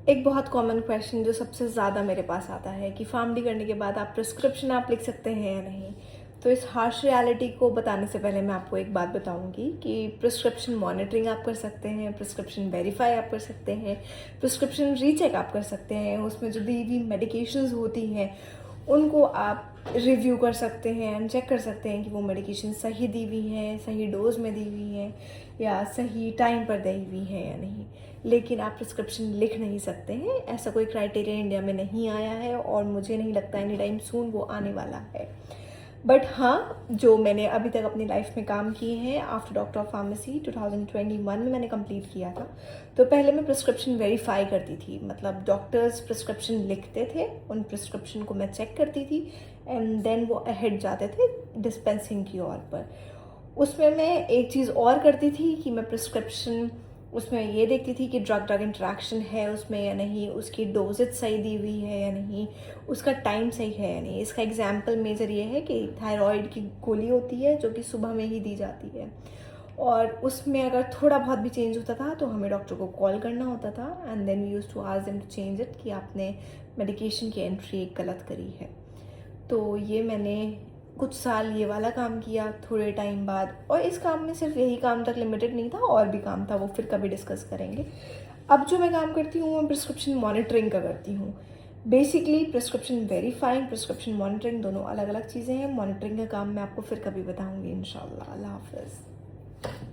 एक बहुत common question जो सबसे ज़्यादा मेरे पास आता है कि फार्मडी करने के बाद आप प्रिस्क्रिप्शन आप लिख सकते हैं या नहीं। तो इस हार्श रियलिटी को बताने से पहले मैं आपको एक बात बताऊंगी कि प्रिस्क्रिप्शन मॉनिटरिंग आप कर सकते हैं, प्रिस्क्रिप्शन वेरीफाई आप कर सकते हैं, प्रिस्क्रिप्शन रीचेक आप कर सकते हैं। उसमें जो दी हुई मेडिकेशंस होती हैं उनको आप रिव्यू कर सकते हैं एंड चेक कर सकते हैं कि वो मेडिकेशन सही दी हुई हैं, सही डोज में दी हुई हैं या सही टाइम पर दी हुई हैं या नहीं। लेकिन आप प्रिस्क्रिप्शन लिख नहीं सकते हैं। ऐसा कोई क्राइटेरिया इंडिया में नहीं आया है और मुझे नहीं लगता एनी टाइम सून वो आने वाला है। बट हाँ, जो मैंने अभी तक अपनी लाइफ में काम किए हैं, आफ्टर डॉक्टर ऑफ फार्मेसी 2021 में मैंने कंप्लीट किया था। तो पहले मैं प्रिस्क्रिप्शन वेरीफाई करती थी, मतलब डॉक्टर्स प्रिस्क्रिप्शन लिखते थे, उन प्रिस्क्रिप्शन को मैं चेक करती थी एंड देन वो अहेड जाते थे डिस्पेंसिंग की ओर पर। उसमें मैं एक चीज़ और करती थी कि मैं प्रिस्क्रिप्शन उसमें ये देखती थी कि ड्रग ड्रग इंटरेक्शन है उसमें या नहीं, उसकी डोजेज सही दी हुई है या नहीं, उसका टाइम सही है या नहीं। इसका एग्जांपल मेजर ये है कि थायराइड की गोली होती है जो कि सुबह में ही दी जाती है, और उसमें अगर थोड़ा बहुत भी चेंज होता था तो हमें डॉक्टर को कॉल करना होता था and then we used to ask them to change it कि आपने मेडिकेशन की एंट्री गलत करी है। तो ये मैंने कुछ साल ये वाला काम किया। थोड़े टाइम बाद, और इस काम में सिर्फ यही काम तक लिमिटेड नहीं था, और भी काम था, वो फिर कभी डिस्कस करेंगे। अब जो मैं काम करती हूँ मैं प्रिस्क्रिप्शन मॉनिटरिंग का करती हूँ। Basically prescription verifying, prescription monitoring दोनों अलग अलग चीज़ें हैं। मॉनिटरिंग का काम मैं आपको फिर कभी बताऊँगी इंशाल्लाह। अल्लाह हाफ़िज़।